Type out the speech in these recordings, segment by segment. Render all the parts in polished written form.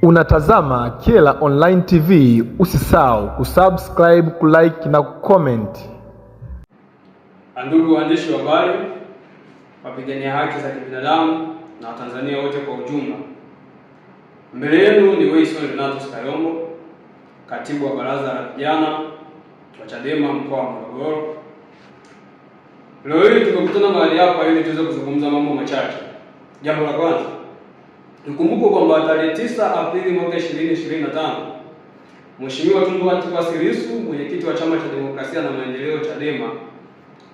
Unatazama Kyela Online TV, usisahau kusubscribe, kulike na kucomment. Ndugu waandishi wa habari, wapigania haki za kibinadamu na Watanzania wote kwa ujumla, mbele yenu ni Wilson Renatus Kayombo, katibu wa baraza la vijana wa Chadema mkoa wa Morogoro. Leo hii tumekutana mahali hapa ili tuweze kuzungumza mambo machache. Jambo la kwanza, tukumbuke kwamba tarehe 9 Aprili mwaka 2025 Mheshimiwa Tundu Antipas Lissu, mwenyekiti wa Chama cha Demokrasia na Maendeleo Chadema,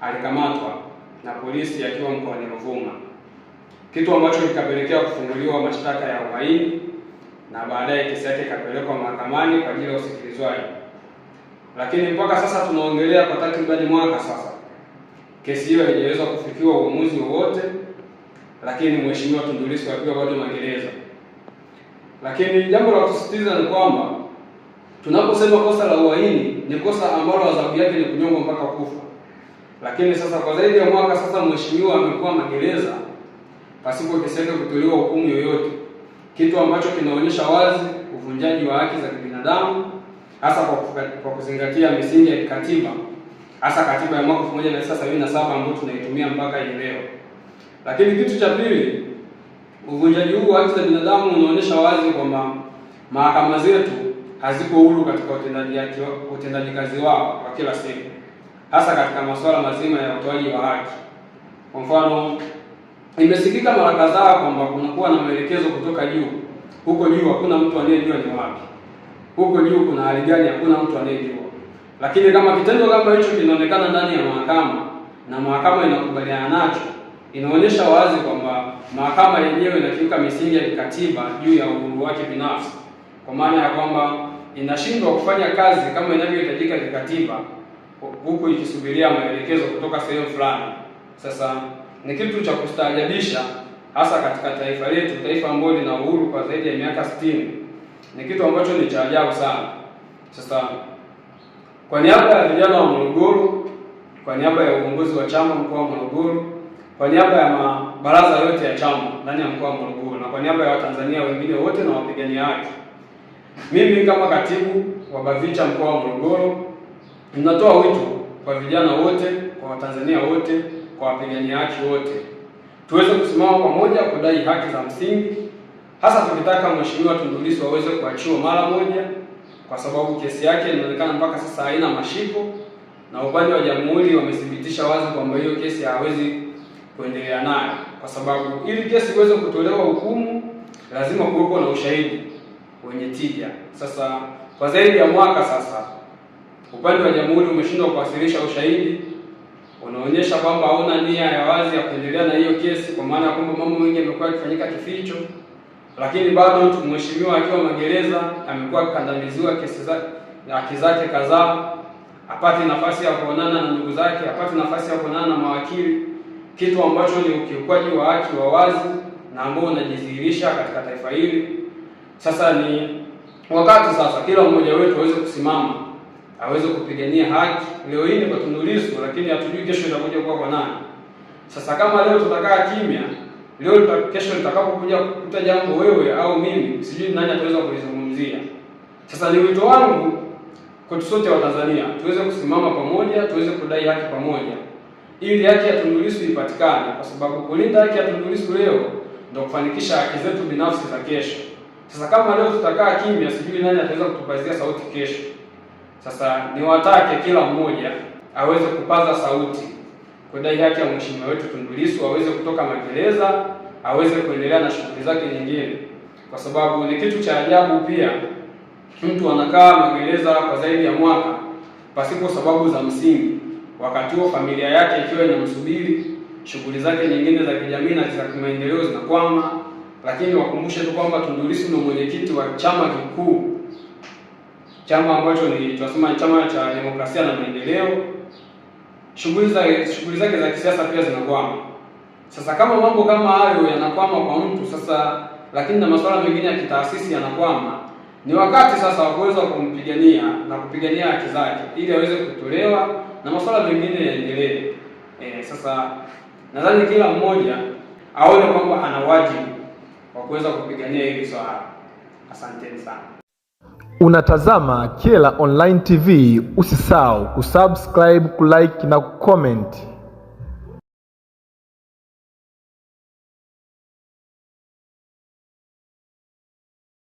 alikamatwa na polisi akiwa mkoani Ruvuma, kitu ambacho kikapelekea kufunguliwa mashtaka ya uhaini na baadaye kesi yake ikapelekwa mahakamani kwa ajili ya usikilizwaji. Lakini mpaka sasa tunaongelea kwa takribani mwaka sasa, kesi hiyo haijaweza kufikiwa uamuzi wowote, lakini Mheshimiwa Tundu Lissu akiwa bado magereza. Lakini jambo la kusisitiza ni kwamba tunaposema kosa la uhaini ni kosa ambalo adhabu yake ni kunyongwa mpaka kufa. Lakini sasa kwa zaidi ya mwaka sasa mheshimiwa amekuwa magereza pasipo kesi yake kutolewa hukumu yoyote, kitu ambacho kinaonyesha wazi uvunjaji wa haki za kibinadamu, hasa kwa kuzingatia misingi ya kikatiba, hasa katiba ya mwaka 1977 ambayo tunaitumia mpaka hivi leo. Lakini kitu cha pili, uvunjaji huu wa haki za binadamu unaonyesha wazi kwamba mahakama zetu haziko huru katika utendaji kazi wao kwa kila siku, hasa katika masuala mazima ya utoaji wa haki. Kwa mfano, imesikika mara kadhaa kwamba kunakuwa na maelekezo kutoka juu. Huko juu hakuna mtu anayejua ni wapi. Huko juu kuna hali gani, hakuna mtu anayejua. Lakini kama kitendo kama hicho kinaonekana ndani ya mahakama na mahakama inakubaliana nacho, inaonyesha wazi kwamba mahakama yenyewe inakiuka misingi ya kikatiba juu ya uhuru wake binafsi, kwa maana ya kwamba inashindwa kufanya kazi kama inavyohitajika kikatiba huku ikisubiria maelekezo kutoka sehemu fulani. Sasa ni kitu cha kustaajabisha, hasa katika taifa letu, taifa ambalo lina uhuru kwa zaidi ya miaka 60. Ni kitu ambacho ni cha ajabu sana. Sasa kwa niaba ya vijana wa Morogoro, kwa niaba ya uongozi wa chama mkoa wa Morogoro, kwa niaba ya mabaraza yote ya chama ndani ya mkoa wa Morogoro, na kwa niaba ya Watanzania wengine wote na wapigania haki, mimi kama katibu wa BAVICHA mkoa wa Morogoro ninatoa wito kwa vijana wote, kwa Watanzania wote, kwa wapigania haki wote, tuweze kusimama pamoja kudai haki za msingi, hasa tukitaka Mheshimiwa Tundu Lissu aweze kuachiwa mara moja, kwa sababu kesi yake inaonekana mpaka sasa haina mashiko, na upande wa jamhuri wamethibitisha wazi kwamba hiyo kesi hawezi kuendelea nayo, kwa sababu ili kesi iweze kutolewa hukumu lazima kuwepo na ushahidi wenye tija. Sasa kwa zaidi ya mwaka sasa upande wa jamhuri umeshindwa kuwasilisha ushahidi unaonyesha kwamba hauna nia ya wazi ya kuendelea na hiyo kesi, kwa maana ya kwamba mambo mengi yamekuwa yakifanyika kificho. Lakini bado mheshimiwa akiwa magereza amekuwa akikandamiziwa haki zake kadhaa, apate nafasi ya kuonana na ndugu zake, apate nafasi ya kuonana na mawakili, kitu ambacho ni ukiukwaji wa haki wa wazi na ambao unajidhihirisha katika taifa hili. Sasa ni wakati sasa kila mmoja wetu aweze kusimama, aweze kupigania haki. Leo hii ni kwa Tundu Lissu, lakini hatujui kesho itakuja kwa nani. Sasa kama leo tutakaa kimya, kesho nitakapokuja kukuta jambo wewe au mimi, sijui nani ataweza kulizungumzia. Sasa ni wito wangu kwa sote wa Tanzania, tuweze kusimama pamoja, tuweze kudai haki pamoja, ili haki ya Tundu Lissu ipatikane, kwa sababu kulinda haki ya Tundu Lissu leo ndio kufanikisha haki zetu binafsi za kesho. Sasa kama leo tutakaa kimya, sijui nani ataweza kutupazia sauti kesho. Sasa niwatake kila mmoja aweze kupaza sauti kudai haki ya mheshimiwa wetu Tundu Lissu, aweze kutoka magereza, aweze kuendelea na shughuli zake nyingine, kwa sababu ni kitu cha ajabu pia mtu anakaa magereza kwa zaidi ya mwaka pasipo sababu za msingi, wakati huo familia yake ikiwa inamsubiri, shughuli zake nyingine za kijamii na za kimaendeleo zinakwama. Lakini wakumbushe tu kwamba Tundu Lissu ni mwenyekiti wa chama kikuu, chama ambacho ni tunasema Chama cha Demokrasia na Maendeleo. Shughuli zake za kisiasa pia zinakwama. Sasa kama mambo kama hayo yanakwama kwa mtu sasa, lakini na masuala mengine ya kitaasisi yanakwama, ni wakati sasa wa kuweza kumpigania na kupigania haki zake ili aweze kutolewa na masuala mengine yaendelee. Sasa nadhani kila mmoja aone kwamba ana wajibu wa kuweza kupigania hili swala. Asanteni sana. Unatazama Kyela Online TV, usisahau kusubscribe, kulike na kucomment.